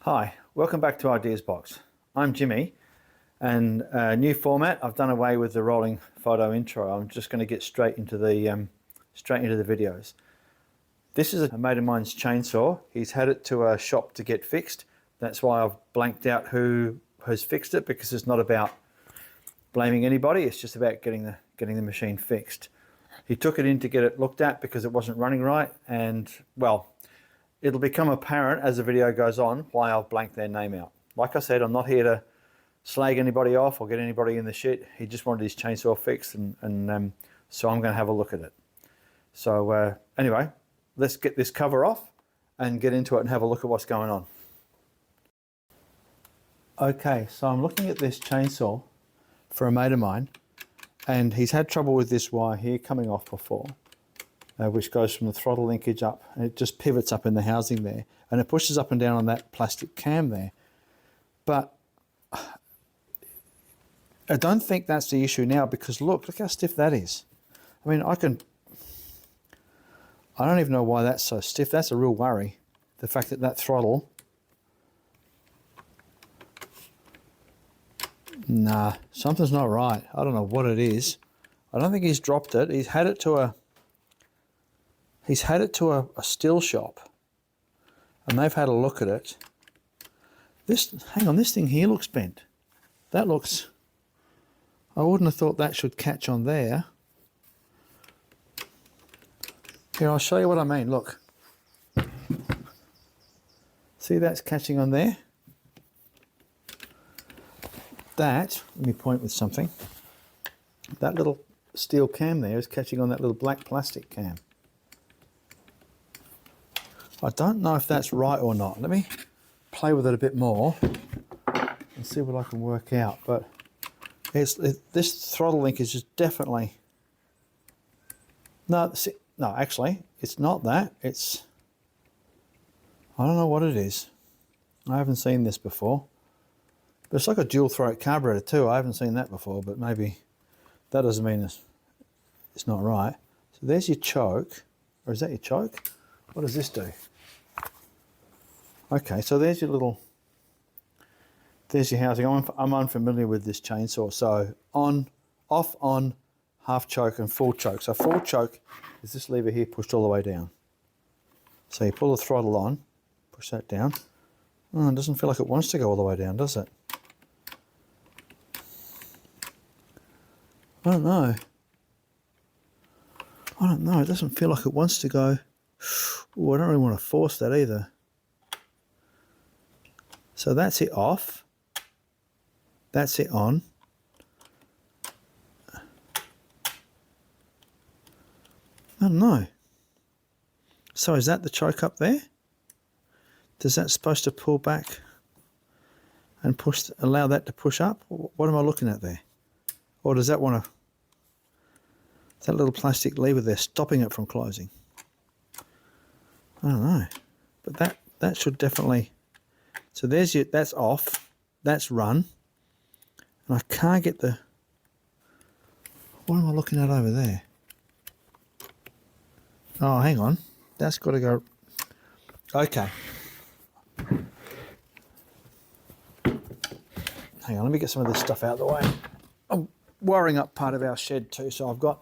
Hi, welcome back to Ideas Box. I'm Jimmy, and new format. I've done away with the rolling photo intro. I'm just going to get straight into the videos. This is a mate of mine's chainsaw. He's had it to a shop to get fixed. That's why I've blanked out who has fixed it, because it's not about blaming anybody. It's just about getting the machine fixed. He took it in to get it looked at because it wasn't running right, and well, it'll become apparent as the video goes on why I've blanked their name out. Like I said, I'm not here to slag anybody off or get anybody in the shit. He just wanted his chainsaw fixed, and so I'm going to have a look at it. So anyway, let's get this cover off and get into it and have a look at what's going on. Okay, so I'm looking at this chainsaw for a mate of mine, and he's had trouble with this wire here coming off before. Which goes from the throttle linkage up, and it just pivots up in the housing there, and it pushes up and down on that plastic cam there. But I don't think that's the issue now, because look how stiff that is. I mean, I don't even know why that's so stiff. That's a real worry. The fact that throttle, nah, something's not right. I don't know what it is. I don't think he's dropped it. He's had it to a Stihl shop, and they've had a look at it. Hang on, this thing here looks bent. That looks, I wouldn't have thought that should catch on there. Here, I'll show you what I mean, look. See, that's catching on there? Let me point with something. That little steel cam there is catching on that little black plastic cam. I don't know if that's right or not. Let me play with it a bit more and see what I can work out. But this throttle link is just definitely... No, actually, it's not that. I don't know what it is. I haven't seen this before. But it's like a dual throat carburetor too. I haven't seen that before, but maybe that doesn't mean it's not right. So there's your choke. Or is that your choke? What does this do? Okay, so there's your housing. I'm unfamiliar with this chainsaw. So off, on, half choke and full choke. So full choke is this lever here pushed all the way down. So you pull the throttle on, push that down. Oh, it doesn't feel like it wants to go all the way down, does it? I don't know. It doesn't feel like it wants to go. Ooh, I don't really want to force that either. So that's it off. That's it on. I don't know. So is that the choke up there? Is that supposed to pull back and allow that to push up? What am I looking at there? Or does that want to... That little plastic lever there stopping it from closing? I don't know, but that should definitely. So that's off, that's run, and I can't get the. What am I looking at over there? Oh, hang on, that's got to go. Okay. Hang on, let me get some of this stuff out of the way. I'm wiring up part of our shed too, so I've got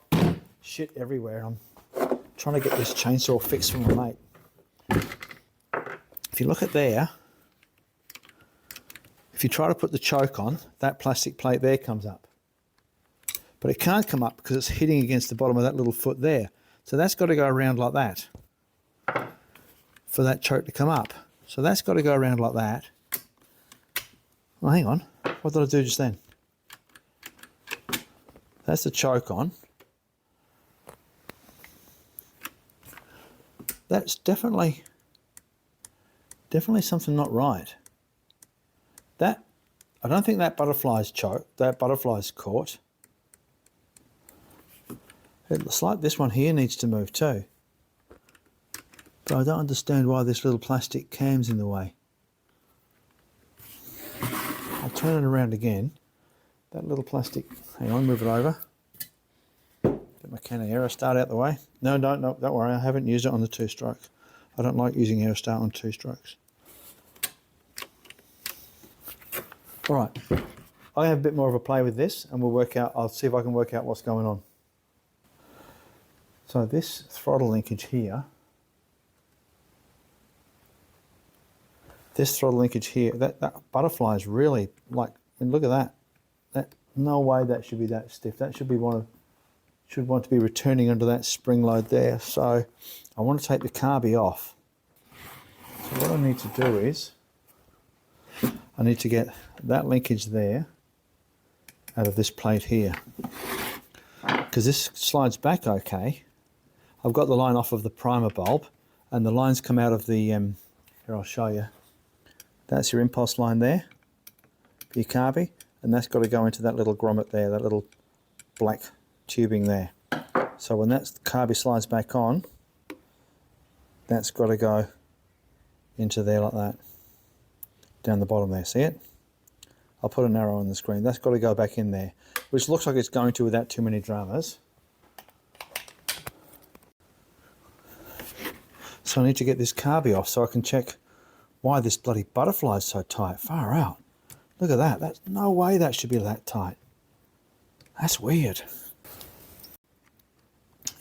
shit everywhere. I'm trying to get this chainsaw fixed for my mate. If you look at there, if you try to put the choke on, that plastic plate there comes up. But it can't come up because it's hitting against the bottom of that little foot there. So that's got to go around like that for that choke to come up. So that's got to go around like that. Well, hang on. What did I do just then? That's the choke on. That's definitely something not right. I don't think that butterfly's caught. It looks like this one here needs to move too. But I don't understand why this little plastic cam's in the way. I'll turn it around again. That little plastic, hang on, move it over. Get my can of Aerostart out the way. No, don't worry, I haven't used it on the two-stroke. I don't like using Aerostart on two strokes. All right, I'll have a bit more of a play with this and we'll work out, I'll see if I can work out what's going on. So this throttle linkage here, that butterfly is really like, I mean, look at that. No way that should be that stiff. That should be should want to be returning under that spring load there. So I want to take the carby off. So what I need to do is, I need to get that linkage there out of this plate here. Because this slides back okay. I've got the line off of the primer bulb and the lines come out of the, here I'll show you. That's your impulse line there, your carby, and that's got to go into that little grommet there, that little black tubing there. So when that carby slides back on, that's got to go into there like that, down the bottom there, see it? I'll put an arrow on the screen. That's got to go back in there, which looks like it's going to without too many dramas. So I need to get this carby off so I can check why this bloody butterfly is so tight. Far out. Look at that. That's no way that should be that tight. That's weird.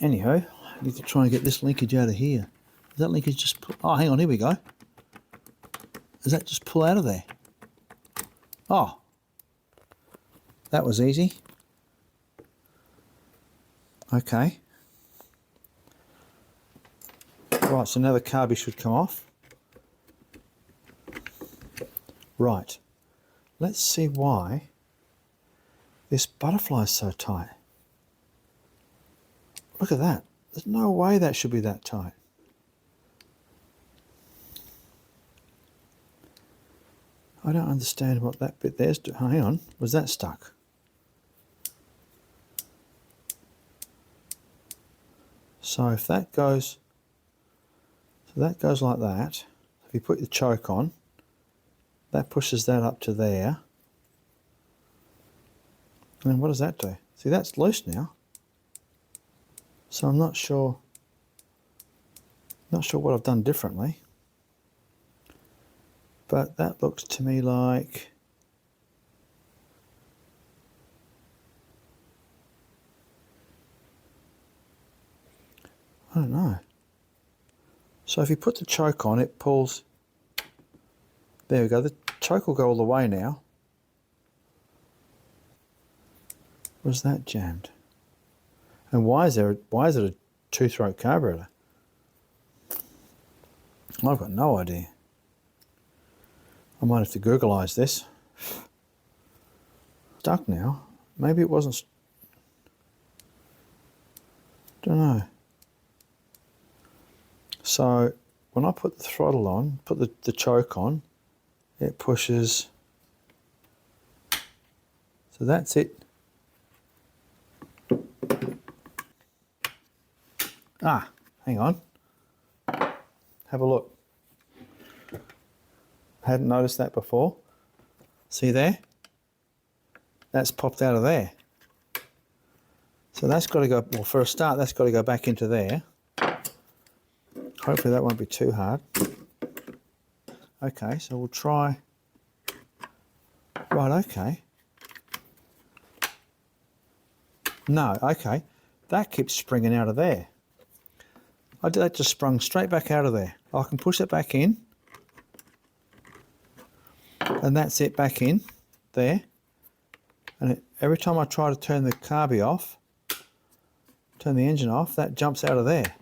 Anyhow, I need to try and get this linkage out of here. Does that linkage just pull? Oh, hang on, here we go. Does that just pull out of there? Oh, that was easy. Okay. Right, so now the carby should come off. Right, let's see why this butterfly is so tight. Look at that. There's no way that should be that tight. I don't understand what that bit there's doing. Hang on, was that stuck? So if that goes, like that. If you put the choke on, that pushes that up to there. And then what does that do? See, that's loose now. So I'm not sure what I've done differently. But that looks to me like I don't know. So if you put the choke on, it pulls. There we go. The choke will go all the way now. Was that jammed? And why is it a two-throat carburetor? I've got no idea. I might have to Googleize this. Stuck now. Maybe it wasn't. Don't know. So when I put the throttle on, put the choke on, it pushes. So that's it. Ah, hang on. Have a look. Hadn't noticed that before. See there? That's popped out of there. So that's got to go, well, for a start, that's got to go back into there. Hopefully that won't be too hard. Okay, so we'll try. Right, okay. No, okay. That keeps springing out of there. That just sprung straight back out of there. I can push it back in. And that's it back in there. And every time I try to turn the carby off, turn the engine off, that jumps out of there.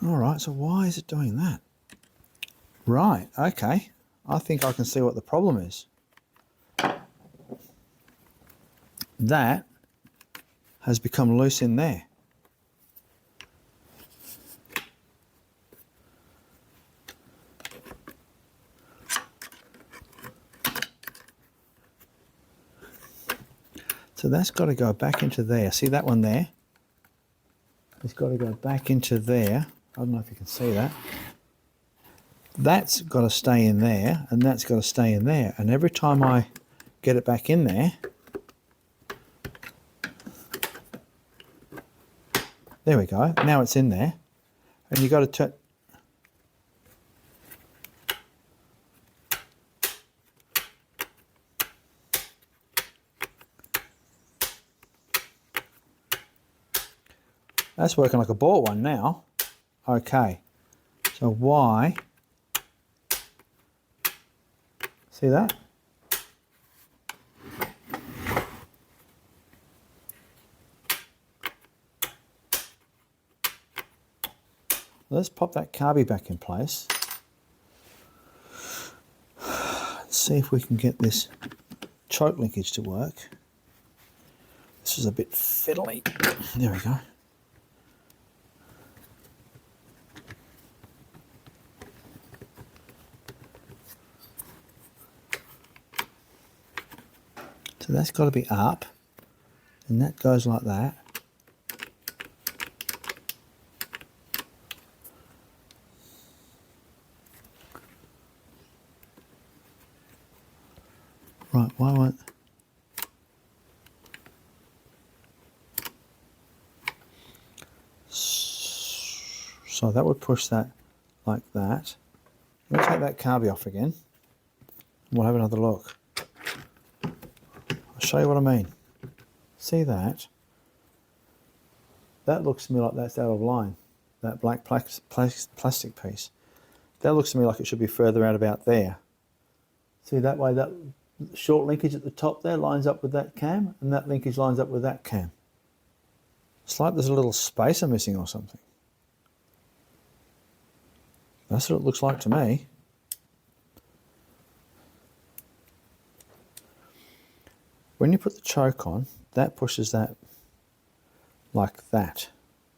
All right, so why is it doing that? Right, okay. I think I can see what the problem is. That has become loose in there. So that's got to go back into there. See that one there? It's got to go back into there. I don't know if you can see that. That's got to stay in there, and that's got to stay in there. And every time I get it back in there, there we go. Now it's in there. And you've got to turn. That's working like a bought one now. Okay, so why? See that? Let's pop that carby back in place. Let's see if we can get this choke linkage to work. This is a bit fiddly. There we go. So that's got to be up, and that goes like that. Right, why won't... So that would push that like that. Let me take that carby off again. We'll have another look. I'll show you what I mean. See that? That looks to me like that's out of line. That black plastic piece. That looks to me like it should be further out about there. See that way, that short linkage at the top there lines up with that cam, and that linkage lines up with that cam. It's like there's a little spacer missing or something. That's what it looks like to me. When you put the choke on, that pushes that like that.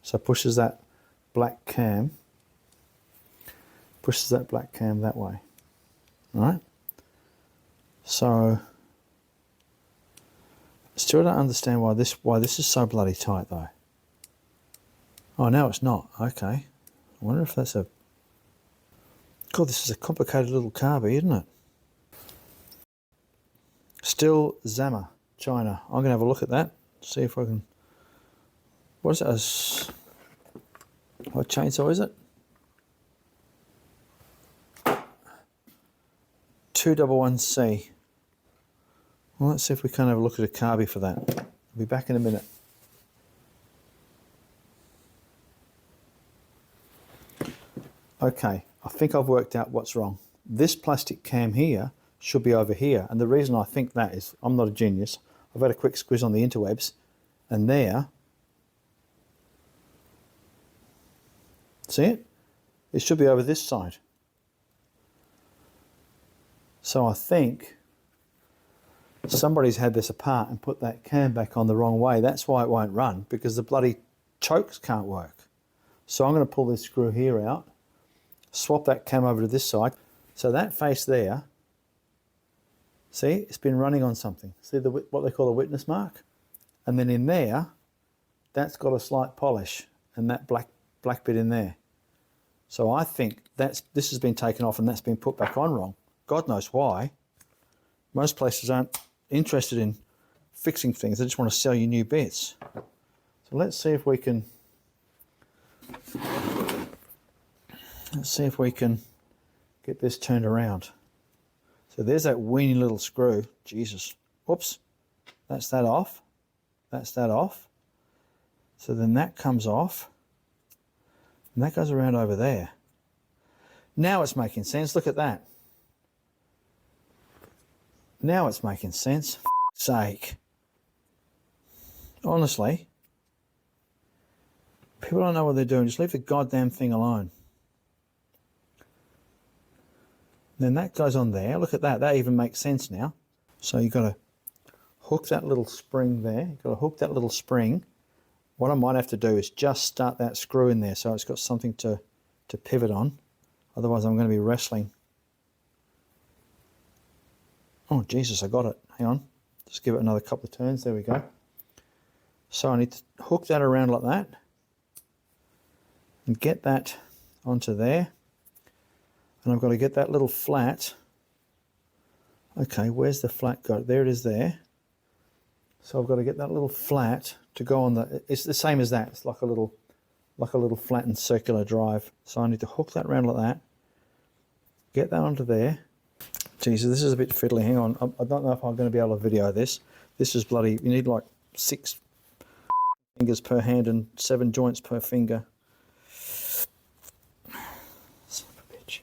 So pushes that black cam, that way. All right? So still don't understand why this is so bloody tight though. Oh, now it's not. Okay. I wonder if that's a... God, this is a complicated little carby, isn't it? Stihl Zammer, China. I'm going to have a look at that. See if I can... What is it? What chainsaw is it? 211C. Well, let's see if we can't have a look at a carby for that. I'll be back in a minute. Okay, I think I've worked out what's wrong. This plastic cam here should be over here, and the reason I think that is, I'm not a genius, I've had a quick squiz on the interwebs, and there, see it? It should be over this side. So I think somebody's had this apart and put that cam back on the wrong way. That's why it won't run, because the bloody chokes can't work. So I'm going to pull this screw here out, swap that cam over to this side. So that face there, see, it's been running on something. See what they call a witness mark? And then in there, that's got a slight polish, and that black bit in there. So I think this has been taken off and that's been put back on wrong. God knows why. Most places aren't interested in fixing things. They just want to sell you new bits. So let's see if we can... get this turned around. So there's that weeny little screw. Jesus. Whoops. That's that off. That's that off. So then that comes off. And that goes around over there. Now it's making sense. Look at that. Now it's making sense. For f***'s sake. Honestly. People don't know what they're doing. Just leave the goddamn thing alone. Then that goes on there. Look at that. That even makes sense now. So you've got to hook that little spring there. You've got to hook that little spring. What I might have to do is just start that screw in there so it's got something to pivot on. Otherwise I'm going to be wrestling. Oh, Jesus, I got it. Hang on. Just give it another couple of turns. There we go. So I need to hook that around like that and get that onto there. And I've got to get that little flat. Okay, where's the flat go? There it is there. So I've got to get that little flat to go on the... It's the same as that. It's like a little flattened circular drive. So I need to hook that around like that. Get that onto there. Jesus, this is a bit fiddly. Hang on. I don't know if I'm going to be able to video this. This is bloody... You need like 6 fingers per hand and 7 joints per finger. Son of a bitch.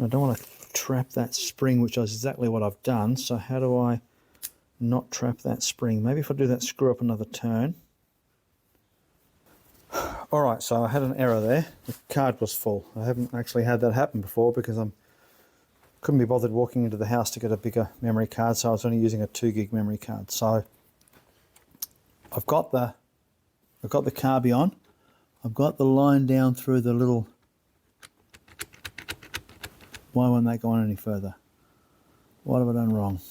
I don't want to trap that spring, which is exactly what I've done. So how do I not trap that spring? Maybe if I do that, screw up another turn. All right, so I had an error there. The card was full. I haven't actually had that happen before because I couldn't be bothered walking into the house to get a bigger memory card, so I was only using a 2 gig memory card. So I've got the carby on. I've got the line down through the little. Why won't that go on any further? What have I done wrong?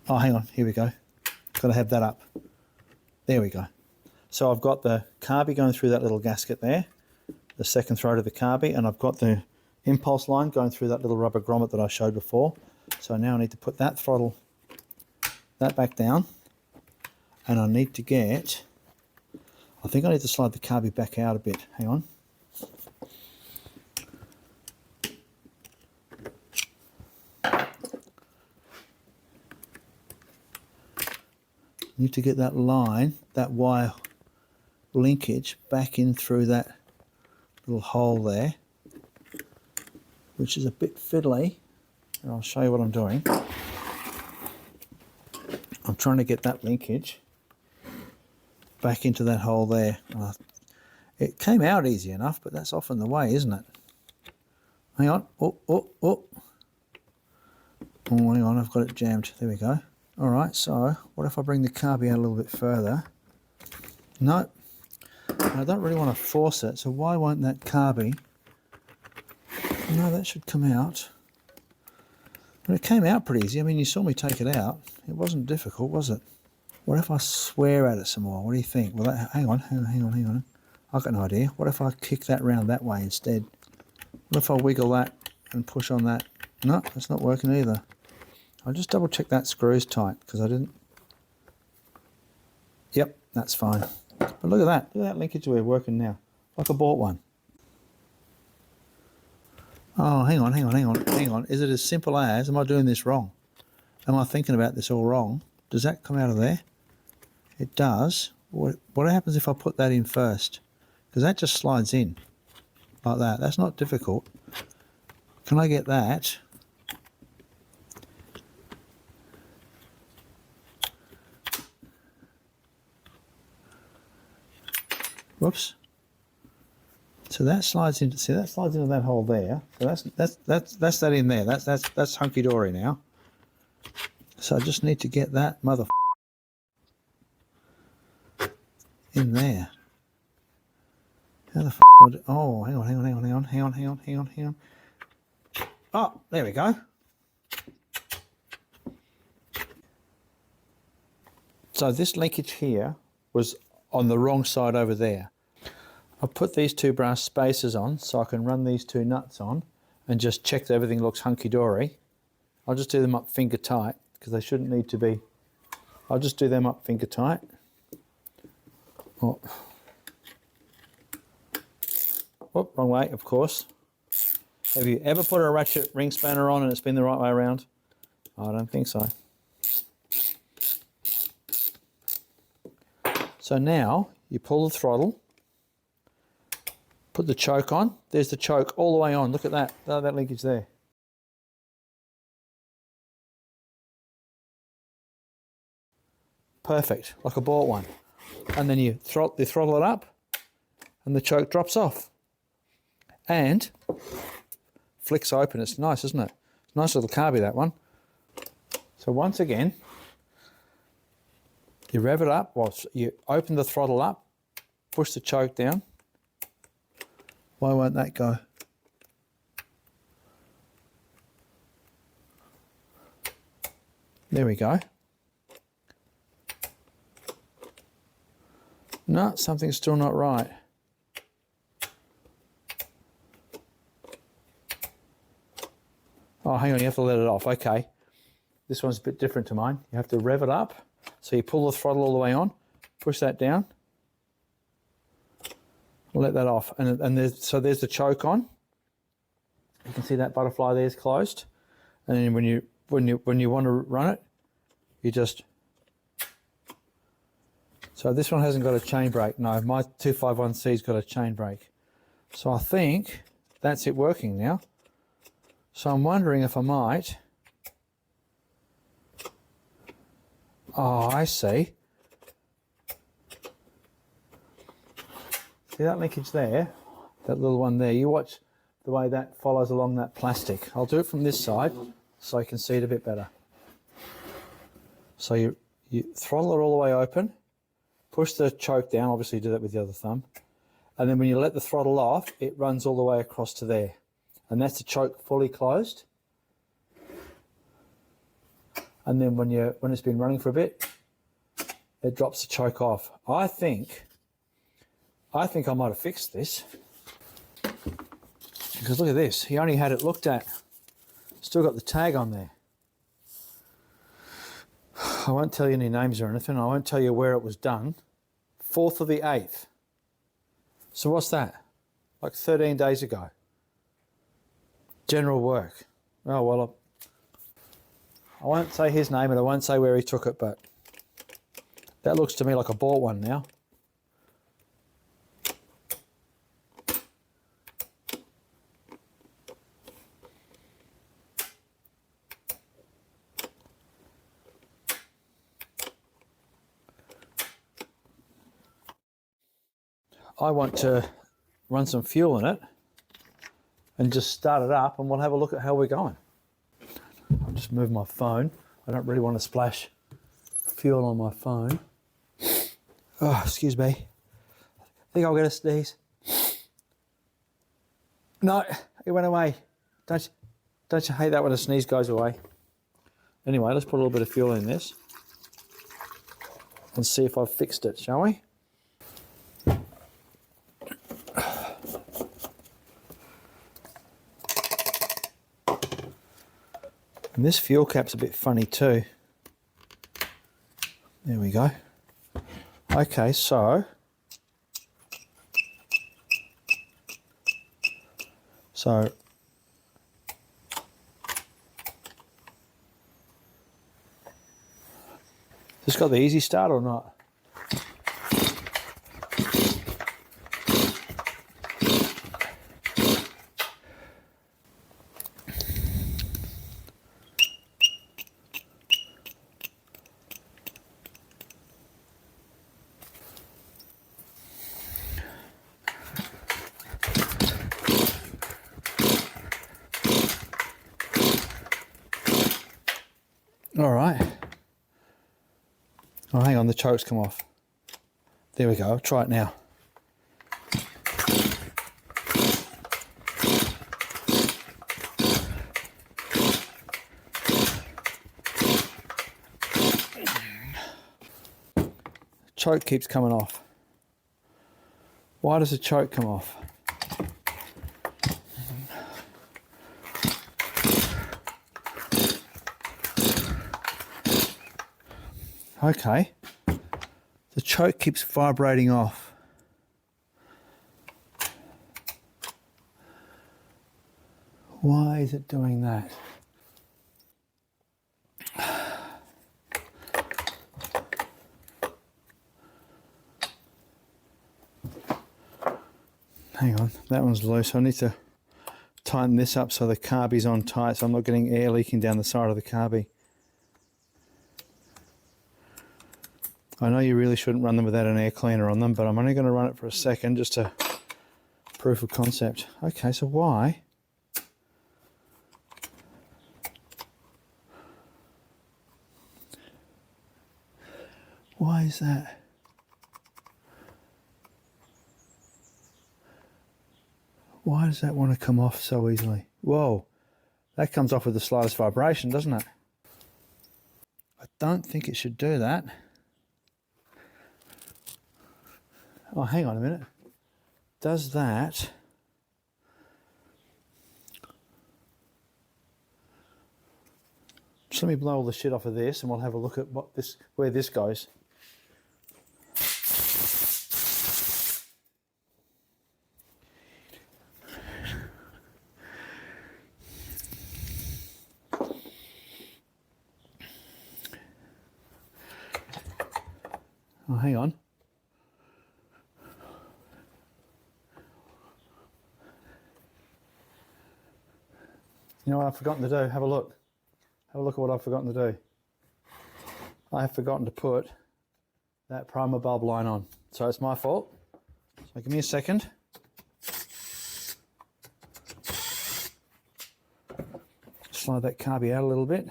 Oh, hang on. Here we go. Got to have that up. There we go. So I've got the carby going through that little gasket there, the second throat of the carby, and I've got the impulse line going through that little rubber grommet that I showed before. So now I need to put that throttle, that back down, and I need to get, I think I need to slide the carby back out a bit. Hang on. Need to get that line, that wire linkage back in through that little hole there, which is a bit fiddly, and I'll show you what I'm doing. I'm trying to get that linkage back into that hole there. It came out easy enough, but that's often the way, isn't it? Hang on. Oh, hang on, I've got it jammed. There we go. All right, so what if I bring the carby out a little bit further? No, I don't really want to force it, so why won't that carby? No, that should come out. But it came out pretty easy. I mean, you saw me take it out. It wasn't difficult, was it? What if I swear at it some more? What do you think? Well, hang on. I've got no idea. What if I kick that round that way instead? What if I wiggle that and push on that? No, that's not working either. I'll just double check that screw's tight because I didn't. Yep, that's fine. But look at that. Look at that linkage we're working now. Like I bought one. Oh, hang on. Is it as simple as, am I doing this wrong? Am I thinking about this all wrong? Does that come out of there? It does. What happens if I put that in first? Because that just slides in like that. That's not difficult. Can I get that? Whoops. So that slides into, see, that slides into that hole there. So that's that in there. That's hunky dory now. So I just need to get that mother in there. How the f would it, oh, hang on. Oh, there we go. So this linkage here was on the wrong side over there. I'll put these 2 brass spacers on so I can run these 2 nuts on and just check that everything looks hunky-dory. I'll just do them up finger tight because they shouldn't need to be. I'll just do them up finger tight. Oh, wrong way, of course. Have you ever put a ratchet ring spanner on and it's been the right way around? I don't think so. So now you pull the throttle, put the choke on. There's the choke all the way on. Look at that. That linkage there. Perfect, like I bought one. And then you throttle it up and the choke drops off. And flicks open. It's nice, isn't it? It's a nice little carby, that one. So once again, you rev it up, well, you open the throttle up, push the choke down. Why won't that go? There we go. No, something's still not right. Oh, hang on, you have to let it off. Okay. This one's a bit different to mine. You have to rev it up. So you pull the throttle all the way on, push that down, let that off. And there's the choke on. You can see that butterfly there is closed. And then when you want to run it, you just... So this one hasn't got a chain brake. No, my 251C's got a chain brake. So I think that's it working now. So I'm wondering if I might... Oh, I see. See that linkage there? That little one there? You watch the way that follows along that plastic. I'll do it from this side so you can see it a bit better. So you throttle it all the way open, push the choke down, obviously do that with the other thumb, and then when you let the throttle off, it runs all the way across to there. And that's the choke fully closed. And then when it's been running for a bit, it drops the choke off. I think I might have fixed this. Because look at this, he only had it looked at. Still got the tag on there. I won't tell you any names or anything. I won't tell you where it was done. 4th of the 8th. So what's that? Like 13 days ago. General work. Oh, well, I won't say his name and I won't say where he took it, but that looks to me like I bought one now. I want to run some fuel in it and just start it up and we'll have a look at how we're going. I'll just move my phone. I don't really want to splash fuel on my phone. Oh, excuse me. I think I'll get a sneeze. No, it went away. Don't you hate that when a sneeze goes away? Anyway, let's put a little bit of fuel in this and see if I've fixed it, shall we? And this fuel cap's a bit funny too. There we go. Okay, so this got the easy start or not? All right. Oh, hang on, the choke's come off. There we go, I'll try it now. The choke keeps coming off. Why does the choke come off? Okay, the choke keeps vibrating off. Why is it doing that? Hang on, that one's loose. I need to tighten this up so the carby's on tight so I'm not getting air leaking down the side of the carby. I know you really shouldn't run them without an air cleaner on them, but I'm only going to run it for a second just to proof of concept. Okay, so why? Why is that? Why does that want to come off so easily? Whoa, that comes off with the slightest vibration, doesn't it? I don't think it should do that. Oh, hang on a minute. Does that... Just let me blow all the shit off of this and we'll have a look at where this goes. Oh, hang on. You know what I've forgotten to do? Have a look. Have a look at what I've forgotten to do. I have forgotten to put that primer bulb line on. So it's my fault. So give me a second. Slide that carby out a little bit.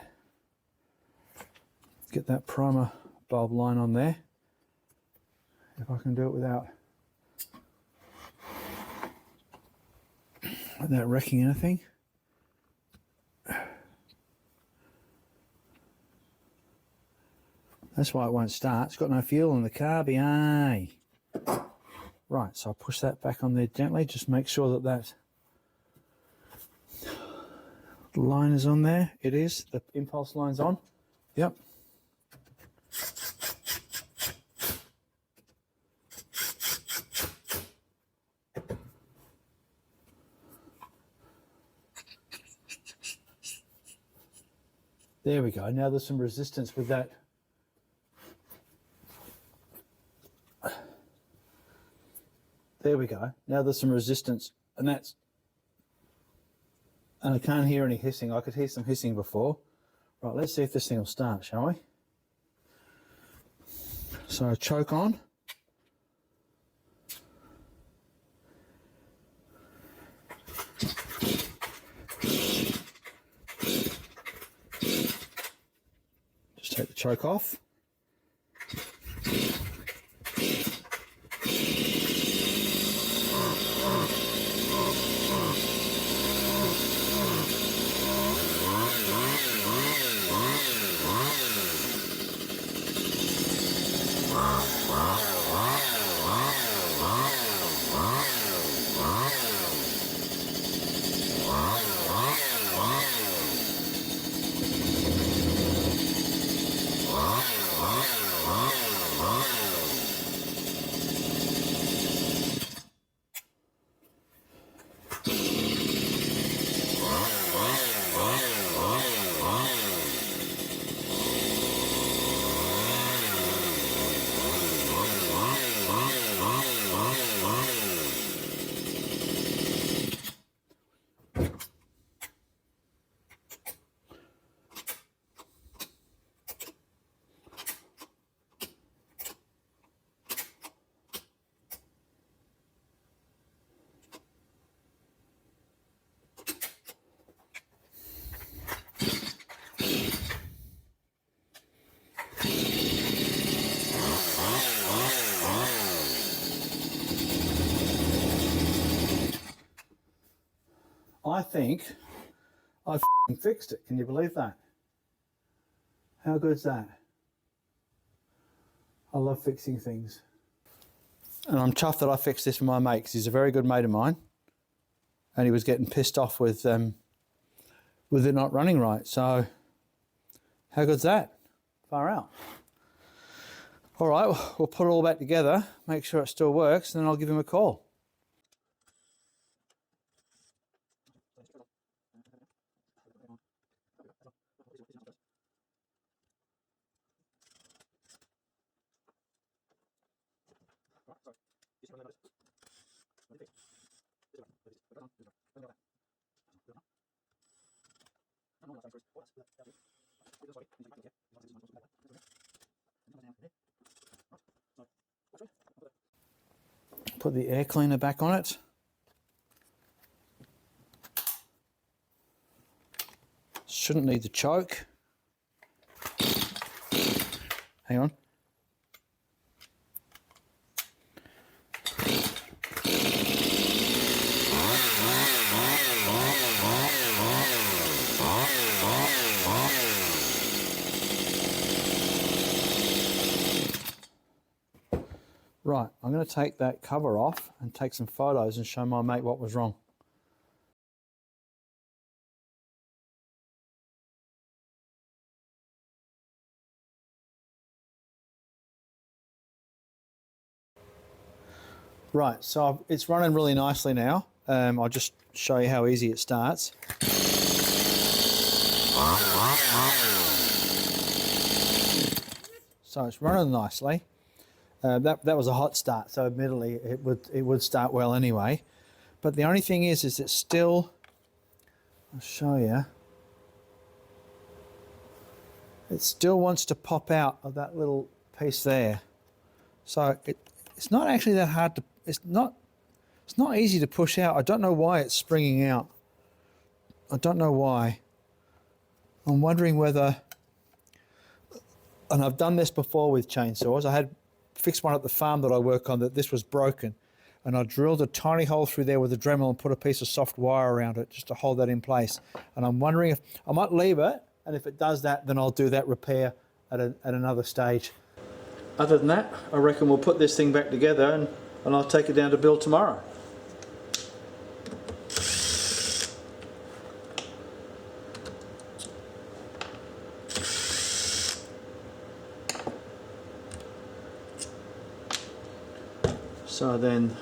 Get that primer bulb line on there. If I can do it without wrecking anything. That's why it won't start. It's got no fuel in the carby. Aye. Right, so I'll push that back on there gently. Just make sure that line is on there. It is. The impulse line's on. Yep. There we go. Now there's some resistance with that. There we go. Now there's some resistance, and I can't hear any hissing. I could hear some hissing before. Right, let's see if this thing will start, shall we? So choke on. Just take the choke off. I think I fixed it. Can you believe that? How good's that? I love fixing things. And I'm chuffed that I fixed this for my mate, because he's a very good mate of mine. And he was getting pissed off with it not running right. So how good's that? Far out. All right, we'll put it all back together, make sure it still works, and then I'll give him a call. Put the air cleaner back on it. Shouldn't need the choke. Hang on. Right, I'm going to take that cover off and take some photos and show my mate what was wrong. Right, so it's running really nicely now. I'll just show you how easy it starts. So it's running nicely. That was a hot start, so admittedly it would start well anyway. But the only thing is it's still, I'll show you, it still wants to pop out of that little piece there. So it's not actually that hard to, it's not easy to push out. I don't know why it's springing out. I don't know why. I'm wondering whether, and I've done this before with chainsaws. I had fixed one at the farm that I work on that this was broken, and I drilled a tiny hole through there with a Dremel and put a piece of soft wire around it just to hold that in place. And I'm wondering if I might leave it, and if it does that, then I'll do that repair at another stage. Other than that, I reckon we'll put this thing back together and I'll take it down to build tomorrow. So then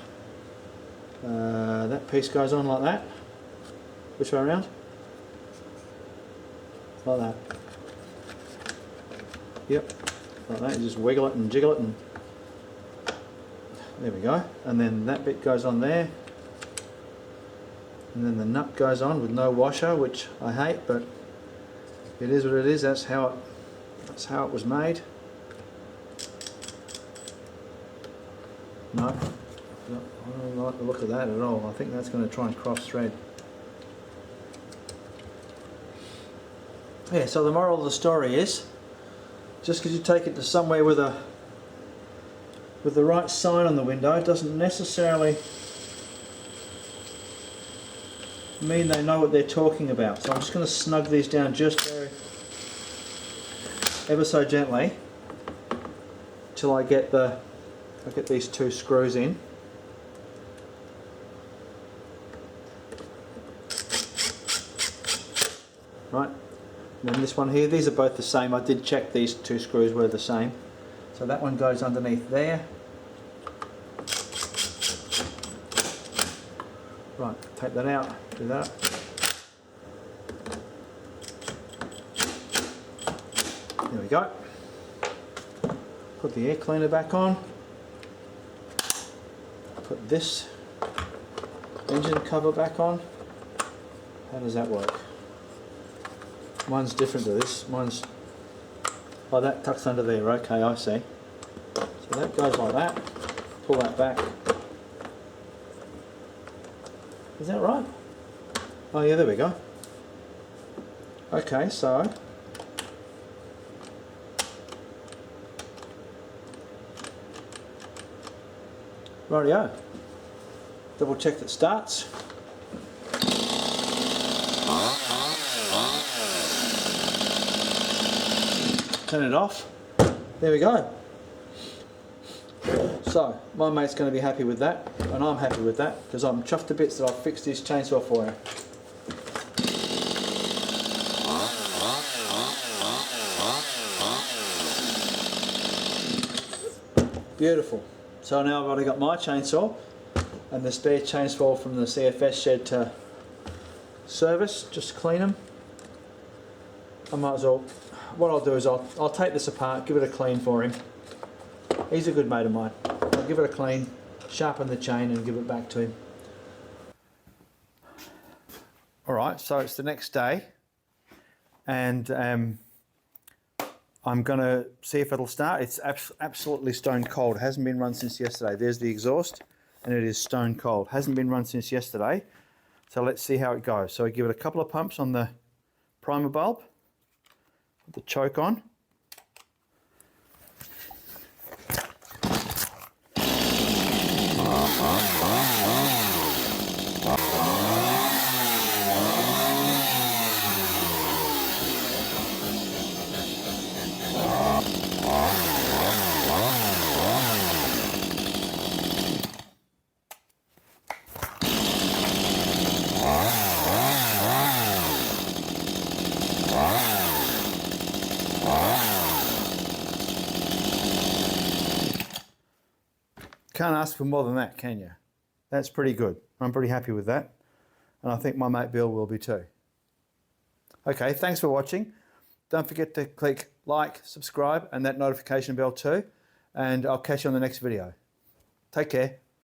that piece goes on like that. Which way around? Like that. Yep, like that. You just wiggle it and jiggle it, and there we go. And then that bit goes on there. And then the nut goes on with no washer, which I hate, but it is what it is. That's how it was made. No, I don't like the look of that at all. I think that's going to try and cross thread. Yeah, so the moral of the story is, just because you take it to somewhere with the right sign on the window, it doesn't necessarily mean they know what they're talking about. So I'm just going to snug these down just very, ever so gently, till I get these two screws in. Right, and then this one here, these are both the same. I did check these two screws were the same. So that one goes underneath there. Right, take that out, do that. There we go. Put the air cleaner back on. Put this engine cover back on. How does that work? Mine's different to this. Mine's, oh, that tucks under there. Okay, I see. So that goes like that. Pull that back. Is that right? Oh yeah, there we go. Okay, so rightio. Double check that starts. Turn it off. There we go. So my mate's going to be happy with that, and I'm happy with that, because I'm chuffed to bits that I've fixed this chainsaw for him. Beautiful. So now I've already got my chainsaw and the spare chainsaw from the CFS shed to service, just clean them. I might as well, what I'll do is I'll take this apart, give it a clean for him. He's a good mate of mine. I'll give it a clean, sharpen the chain and give it back to him. Alright, so it's the next day, and I'm going to see if it'll start. It's absolutely stone cold. It hasn't been run since yesterday. There's the exhaust, and it is stone cold. Hasn't been run since yesterday. So let's see how it goes. So I give it a couple of pumps on the primer bulb, put the choke on. Can't ask for more than that, can you? That's pretty good. I'm pretty happy with that. And I think my mate Bill will be too. Okay, thanks for watching. Don't forget to click like, subscribe, and that notification bell too. and I'll catch you on the next video. Take care.